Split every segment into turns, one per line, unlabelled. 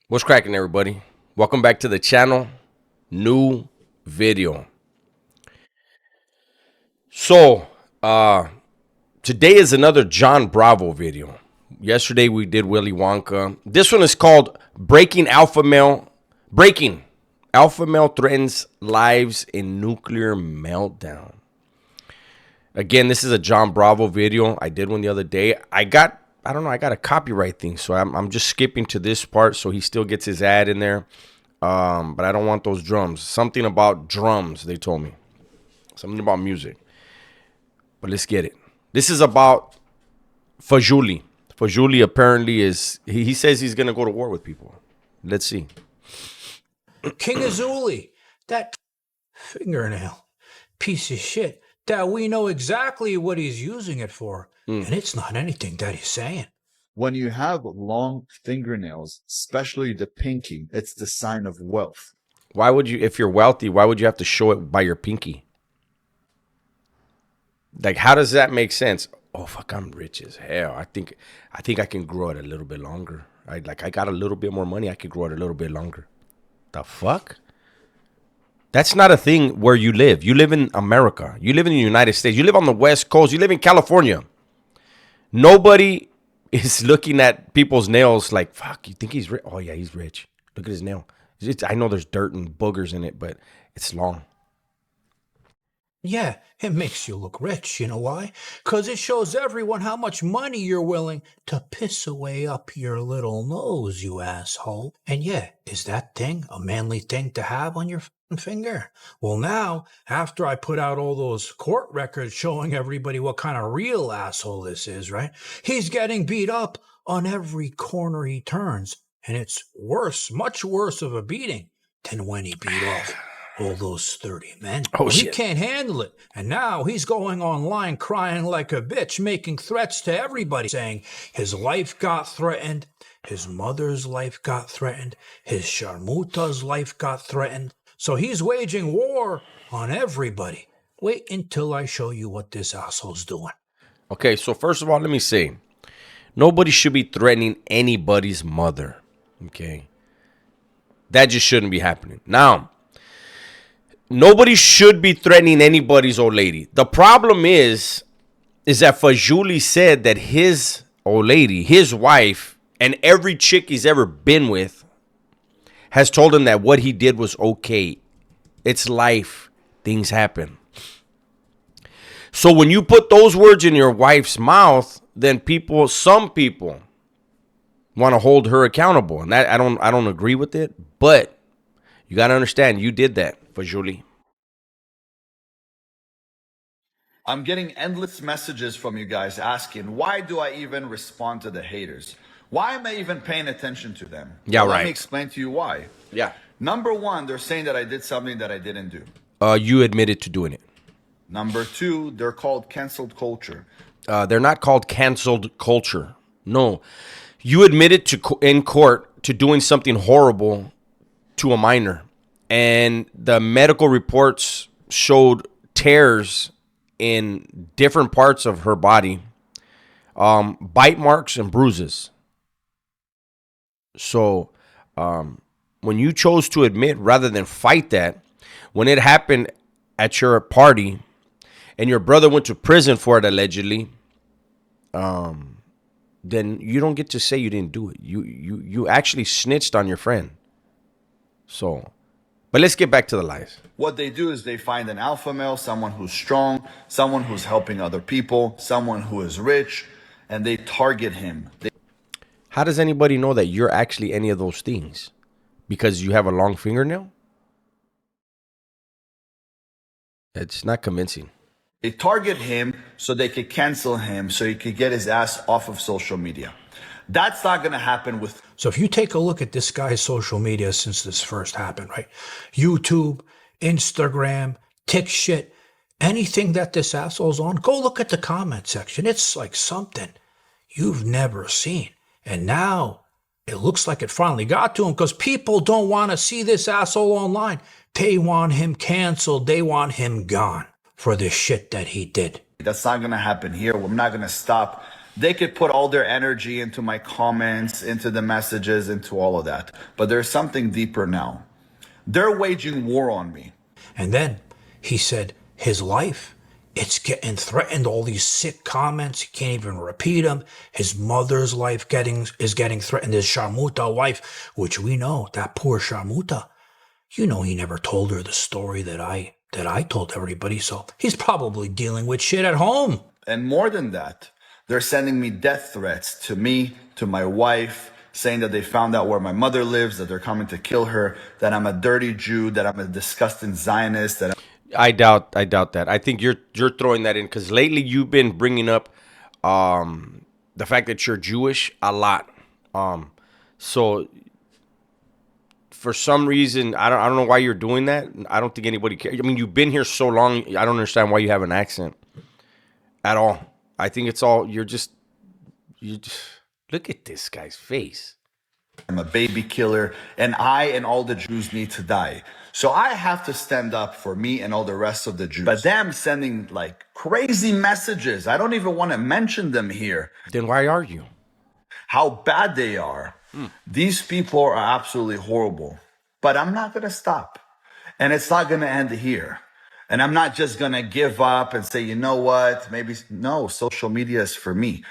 What's cracking, everybody? Welcome back to the channel. New video. So, today is another John Bravo video. Yesterday we did Willy Wonka. This one is called Breaking Alpha Male. Breaking Alpha Male Threatens Lives in Nuclear Meltdown. Again, this is a John Bravo video. I did one the other day. I got a copyright thing, so I'm just skipping to this part so he still gets his ad in there. But I don't want those drums. Something about drums, they told me. Something about music. But let's get it. This is about Fuli. Fuli apparently he says he's going to go to war with people. Let's see.
King Azuli, that fingernail piece of shit, that we know exactly what he's using it for. And it's not anything that he's saying.
When you have long fingernails, especially the pinky, it's the sign of wealth.
Why would you, if you're wealthy, why would you have to show it by your pinky? Like, how does that make sense? Oh, fuck, I'm rich as hell. I think I can grow it a little bit longer. I got a little bit more money. I could grow it a little bit longer. The fuck? That's not a thing where you live. You live in America. You live in the United States. You live on the West Coast. You live in California. Nobody is looking at people's nails like, fuck, you think he's rich? Oh, yeah, he's rich. Look at his nail. I know there's dirt and boogers in it, but it's long.
Yeah, it makes you look rich. You know why? Because it shows everyone how much money you're willing to piss away up your little nose, you asshole. And yeah, is that thing a manly thing to have on your finger? Well, now, after I put out all those court records showing everybody what kind of real asshole this is, right? He's getting beat up on every corner he turns. And it's worse, much worse of a beating than when he beat off all those 30 men.
Oh,
He
shit.
can't handle it. And now he's going online crying like a bitch, making threats to everybody, saying his life got threatened, his mother's life got threatened, his sharmuta's life got threatened. So he's waging war on everybody. Wait until I show you what this asshole's doing.
Okay, so first of all, let me say, nobody should be threatening anybody's mother. Okay? That just shouldn't be happening. Now, nobody should be threatening anybody's old lady. The problem is that Fajuli said that his old lady, his wife, and every chick he's ever been with has told him that what he did was okay. It's life. Things happen. So when you put those words in your wife's mouth, then some people want to hold her accountable. And that I don't agree with it, but you got to understand you did that, Fajuli.
I'm getting endless messages from you guys asking, why do I even respond to the haters? Why am I even paying attention to them?
Yeah,
Well,
right.
Let me explain to you why.
Yeah.
Number one, they're saying that I did something that I didn't do.
You admitted to doing it.
Number two, they're called canceled culture.
They're not called canceled culture. No. You admitted in court to doing something horrible to a minor. And the medical reports showed tears in different parts of her body, bite marks and bruises. So when you chose to admit rather than fight that, when it happened at your party and your brother went to prison for it allegedly, then you don't get to say you didn't do it. You actually snitched on your friend. So, but let's get back to the lies.
What they do is they find an alpha male, someone who's strong, someone who's helping other people, someone who is rich, and they target him.
How does anybody know that you're actually any of those things? Because you have a long fingernail? It's not convincing.
They target him so they could cancel him, so he could get his ass off of social media. That's not going to happen with...
So if you take a look at this guy's social media since this first happened, right? YouTube, Instagram, tick shit, anything that this asshole's on, go look at the comment section. It's like something you've never seen. And now it looks like it finally got to him because people don't want to see this asshole online. They want him canceled. They want him gone for this shit that he did.
That's not going to happen here. We're not going to stop They could put all their energy into my comments, into the messages, into all of that. But there's something deeper now. They're waging war on me.
And then he said his life, it's getting threatened. All these sick comments, he can't even repeat them. His mother's life is getting threatened. His Sharmuta wife, which we know, that poor Sharmuta, you know, he never told her the story that I told everybody. So he's probably dealing with shit at home.
And more than that, they're sending me death threats to me, to my wife, saying that they found out where my mother lives, that they're coming to kill her, that I'm a dirty Jew, that I'm a disgusting Zionist, that
I doubt that. I think you're throwing that in because lately you've been bringing up the fact that you're Jewish a lot. So for some reason, I don't know why you're doing that. I don't think anybody cares. I mean, you've been here so long. I don't understand why you have an accent at all. I think it's all you just look at this guy's face.
I'm a baby killer, and I and all the Jews need to die. So I have to stand up for me and all the rest of the Jews. But them sending like crazy messages, I don't even want to mention them here.
Then why are you?
How bad they are. These people are absolutely horrible. But I'm not going to stop. And it's not going to end here. And I'm not just going to give up and say, you know what, no, social media is for me.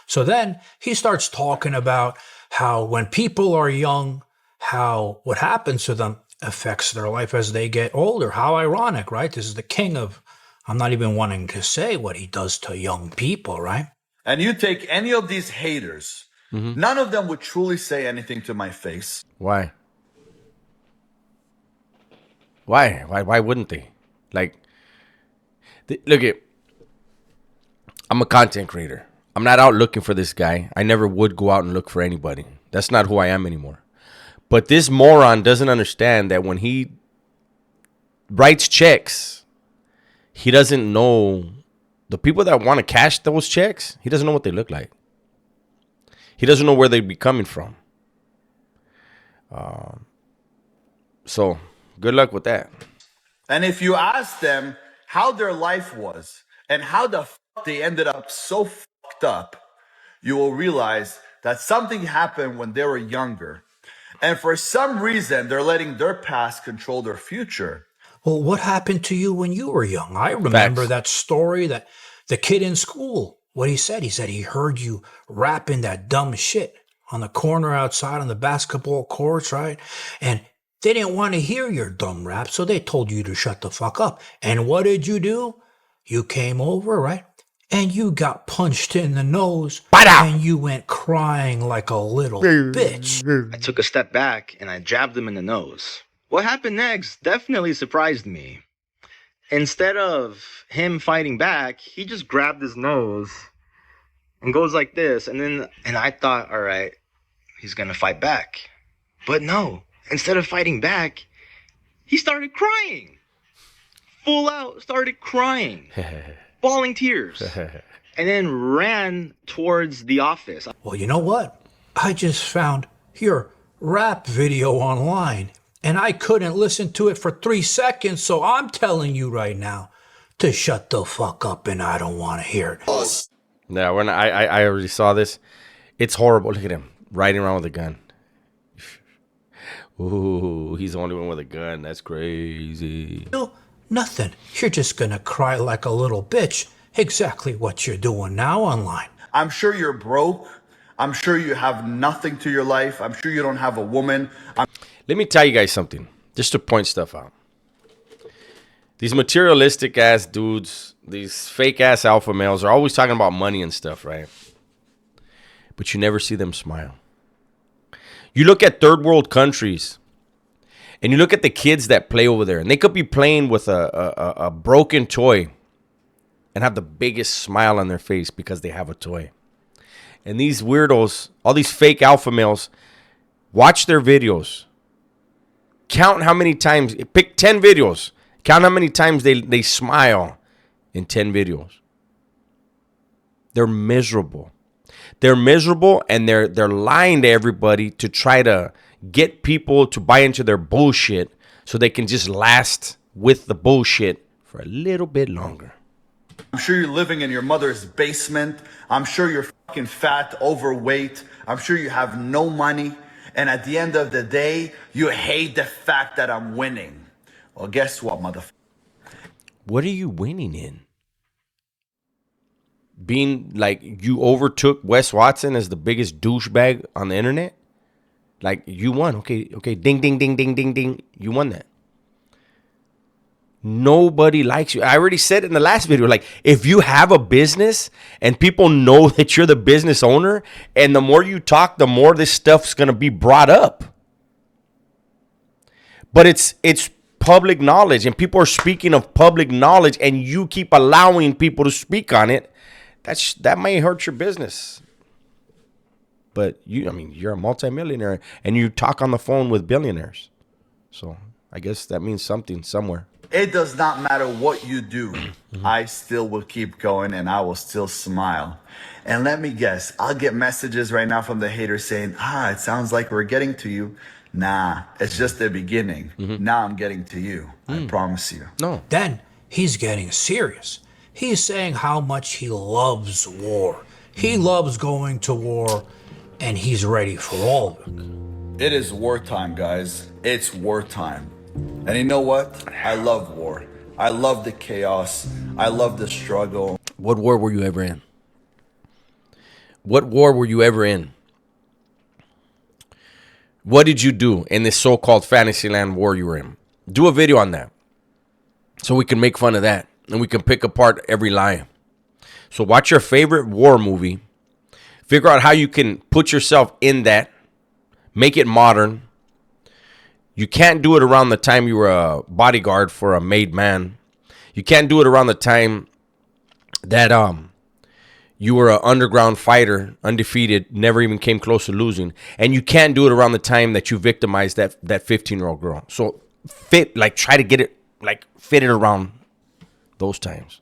So then he starts talking about how when people are young, how what happens to them affects their life as they get older. How ironic, right? This is the king of, I'm not even wanting to say what he does to young people, right?
And you take any of these haters, none of them would truly say anything to my face.
Why? Why wouldn't they? Like, look at, I'm a content creator. I'm not out looking for this guy. I never would go out and look for anybody. That's not who I am anymore. But this moron doesn't understand that when he writes checks, he doesn't know the people that want to cash those checks. He doesn't know what they look like. He doesn't know where they'd be coming from. So good luck with that.
And if you ask them how their life was and how the fuck they ended up so fucked up, you will realize that something happened when they were younger. And for some reason, they're letting their past control their future.
Well, what happened to you when you were young? I remember that story, that the kid in school, what he said he heard you rapping that dumb shit on the corner outside on the basketball courts, right? And they didn't want to hear your dumb rap, so they told you to shut the fuck up. And what did you do? You came over, right? And you got punched in the nose, and you went crying like a little bitch.
I took a step back and I jabbed him in the nose. What happened next definitely surprised me. Instead of him fighting back, he just grabbed his nose and goes like this. And I thought, all right, he's going to fight back. But no, instead of fighting back, he started crying. Full out started crying. Bawling tears. And then ran towards the office.
Well, you know what? I just found your rap video online, and I couldn't listen to it for 3 seconds, so I'm telling you right now to shut the fuck up, and I don't want to hear it.
Yeah, I already saw this. It's horrible. Look at him riding around with a gun. Ooh, he's the only one with a gun. That's crazy.
No, nothing. You're just gonna cry like a little bitch. Exactly what you're doing now online.
I'm sure you're broke. I'm sure you have nothing to your life. I'm sure you don't have a woman.
Let me tell you guys something, just to point stuff out. These materialistic ass dudes, these fake ass alpha males are always talking about money and stuff, right? But you never see them smile. You look at third world countries, and you look at the kids that play over there, and they could be playing with a broken toy and have the biggest smile on their face because they have a toy. And these weirdos, all these fake alpha males, watch their videos. Count how many times, pick 10 videos. Count how many times they smile in 10 videos. They're miserable. They're miserable, and they're lying to everybody to try to get people to buy into their bullshit so they can just last with the bullshit for a little bit longer.
I'm sure you're living in your mother's basement. I'm sure you're fucking fat, overweight. I'm sure you have no money. And at the end of the day, you hate the fact that I'm winning. Well, guess what, motherfucker?
What are you winning in? Being like you overtook Wes Watson as the biggest douchebag on the internet? Like you won. Okay, ding, ding, ding, ding, ding, ding. You won that. Nobody likes you. I already said it in the last video. Like, if you have a business and people know that you're the business owner, and the more you talk, the more this stuff's gonna be brought up. But it's public knowledge, and people are speaking of public knowledge, and you keep allowing people to speak on it. That may hurt your business. But you're a multimillionaire, and you talk on the phone with billionaires. So I guess that means something somewhere.
It does not matter what you do. I still will keep going and I will still smile. And let me guess, I'll get messages right now from the haters saying, it sounds like we're getting to you. Nah, it's just the beginning. Now I'm getting to you. I promise you.
No.
Then he's getting serious. He's saying how much he loves war. He loves going to war, and he's ready for all of it.
It is wartime, guys. It's wartime. And you know what? I love war. I love the chaos. I love the struggle.
What war were you ever in? What war were you ever in? What did you do in this so-called Fantasyland war you were in? Do a video on that so we can make fun of that and we can pick apart every lie. So watch your favorite war movie. Figure out how you can put yourself in that. Make it modern. You can't do it around the time you were a bodyguard for a made man. You can't do it around the time that you were an underground fighter, undefeated, never even came close to losing. And you can't do it around the time that you victimized that 15-year-old girl. So try to get it, fit it around those times.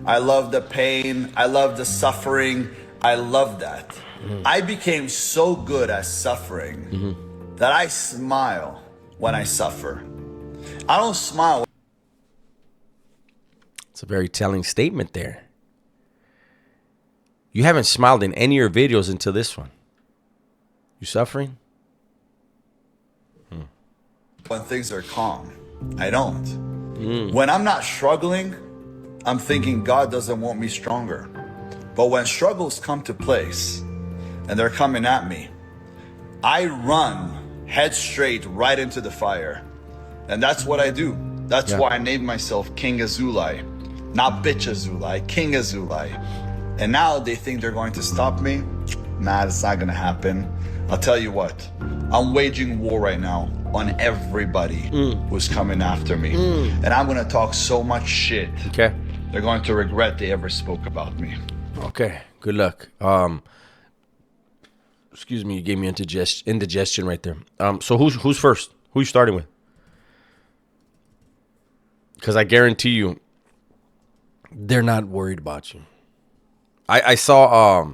I love the pain. I love the suffering. I love that. I became so good at suffering that I smile when I suffer. I don't smile.
It's a very telling statement there. You haven't smiled in any of your videos until this one. You suffering?
When things are calm. I don't. When I'm not struggling, I'm thinking God doesn't want me stronger. But when struggles come to place and they're coming at me, I run head straight right into the fire. And that's what I do. That's why I named myself King Azulai. Not Bitch Azulai, King Azulai. And now they think they're going to stop me. Nah, it's not gonna happen. I'll tell you what, I'm waging war right now on everybody who's coming after me. And I'm gonna talk so much shit.
Okay.
They're going to regret they ever spoke about me.
Okay, good luck. Excuse me, you gave me indigestion right there. So who's first? Who you starting with? Because I guarantee you, they're not worried about you. I saw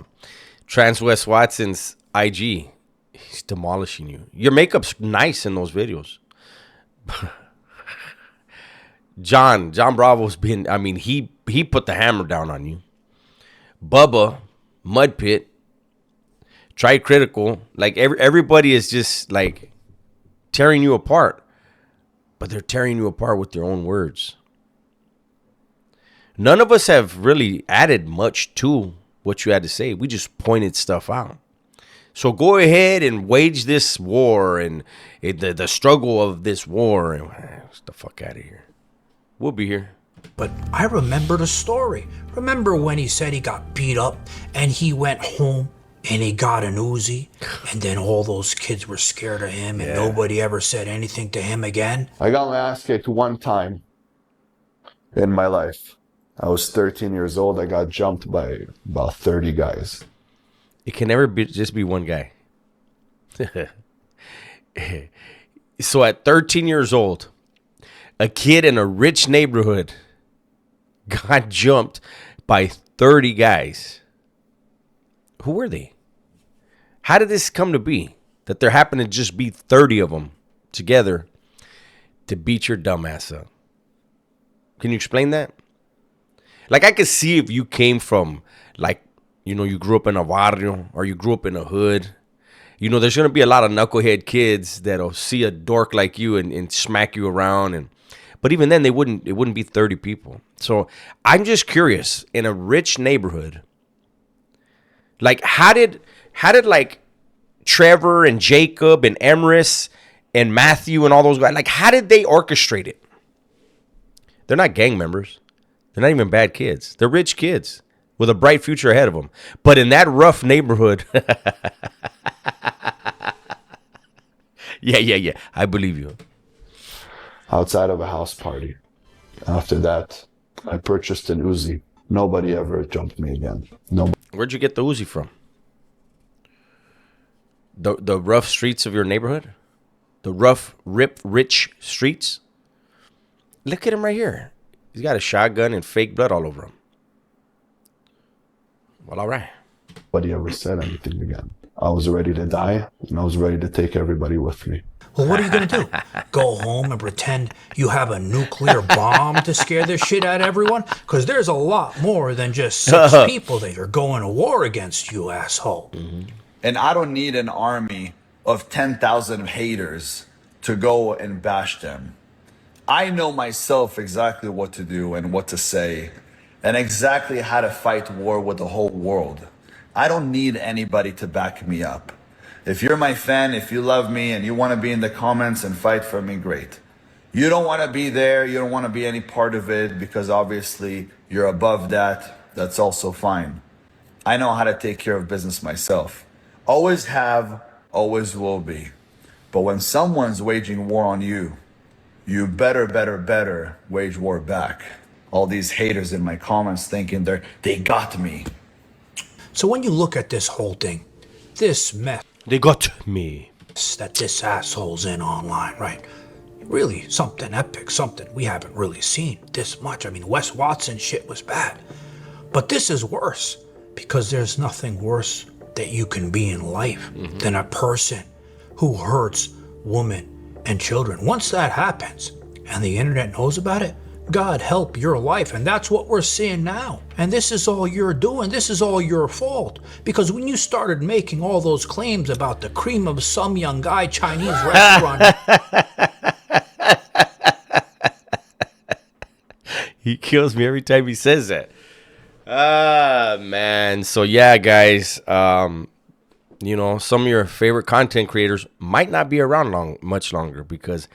Trans West Watson's IG. He's demolishing you. Your makeup's nice in those videos. John Bravo's been, he put the hammer down on you. Bubba, Mud Pit, Try Critical, everybody is just tearing you apart. But they're tearing you apart with their own words. None of us have really added much to what you had to say. We just pointed stuff out. So go ahead and wage this war and the struggle of this war. And get the fuck out of here. We'll be here.
But I remember the story. Remember when he said he got beat up and he went home and he got an Uzi and then all those kids were scared of him and nobody ever said anything to him again?
I got my ass kicked one time in my life. I was 13 years old. I got jumped by about 30 guys.
It can never just be one guy. So at 13 years old, a kid in a rich neighborhood got jumped by 30 guys. Who were they? How did this come to be? That there happened to just be 30 of them together to beat your dumb ass up. Can you explain that? Like, I could see if you came from, like, you know, you grew up in a barrio or you grew up in a hood. You know, there's going to be a lot of knucklehead kids that'll see a dork like you and smack you around. But even then, it wouldn't be 30 people. So I'm just curious, in a rich neighborhood, like, how did like Trevor and Jacob and Emrys and Matthew and all those guys, like, how did they orchestrate it? They're not gang members. They're not even bad kids. They're rich kids with a bright future ahead of them. But in that rough neighborhood, yeah, I believe you.
Outside of a house party. After that, I purchased an Uzi. Nobody ever jumped me again. Nobody.
Where'd you get the Uzi from? The rough streets of your neighborhood? The rough, rich streets? Look at him right here. He's got a shotgun and fake blood all over him. Well, all right.
Nobody ever said anything again. I was ready to die, and I was ready to take everybody with me.
Well, what are you going to do? Go home and pretend you have a nuclear bomb to scare the shit out of everyone? Because there's a lot more than just 6 people that are going to war against you, asshole.
Mm-hmm. And I don't need an army of 10,000 haters to go and bash them. I know myself exactly what to do and what to say, and exactly how to fight war with the whole world. I don't need anybody to back me up. If you're my fan, if you love me and you want to be in the comments and fight for me, great. You don't want to be there, you don't want to be any part of it because obviously you're above that, that's also fine. I know how to take care of business myself. Always have, always will be. But when someone's waging war on you, you better wage war back. All these haters in my comments thinking they got me.
So when you look at this whole thing, this mess
They got me.
that this asshole's in online, right? Really something epic, something we haven't really seen this much. I mean, Wes Watson shit was bad. But this is worse because there's nothing worse that you can be in life than a person who hurts women and children. Once that happens and the internet knows about it, God help your life. And that's what we're seeing now. And this is all you're doing. This is all your fault. Because when you started making all those claims about the cream of some young guy Chinese restaurant.
He kills me every time he says that. Man. So yeah, guys, you know, some of your favorite content creators might not be around much longer because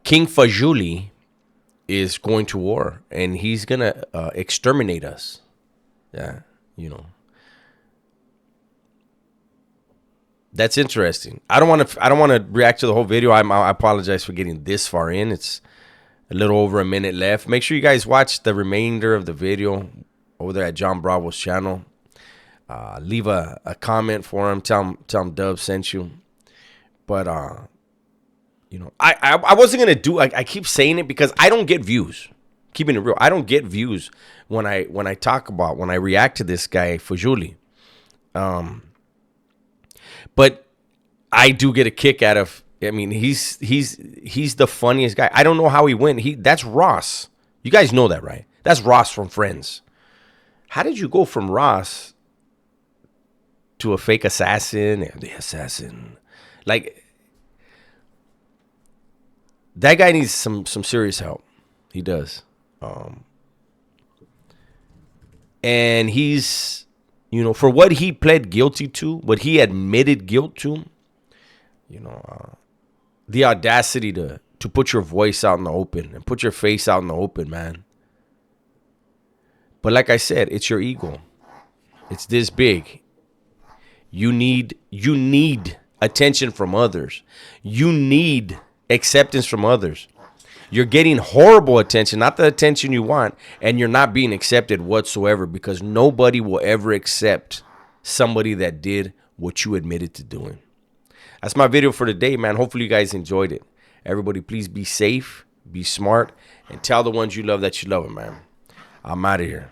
King Fuli is going to war and he's gonna exterminate us. Yeah, you know, that's interesting. I don't want to react to the whole video. I apologize for getting this far in. It's a little over a minute left. Make sure you guys watch the remainder of the video over there at John Bravo's channel. Leave a comment for him. Tell him Dub sent you. But you know, I wasn't gonna do. I keep saying it because I don't get views. Keeping it real, I don't get views when I react to this guy Fuli. But I do get a kick out of. I mean, he's the funniest guy. I don't know how he went. That's Ross. You guys know that, right? That's Ross from Friends. How did you go from Ross to a fake assassin? The assassin, like. That guy needs some serious help. He does. And he's, you know, for what he pled guilty to, what he admitted guilt to, you know, the audacity to put your voice out in the open and put your face out in the open, man. But like I said, it's your ego. It's this big. You need attention from others. You need acceptance from others. You're getting horrible attention, not the attention you want, and you're not being accepted whatsoever because nobody will ever accept somebody that did what you admitted to doing. That's my video for today, man. Hopefully you guys enjoyed it. Everybody, please be safe, be smart, and tell the ones you love that you love them, man. I'm out of here.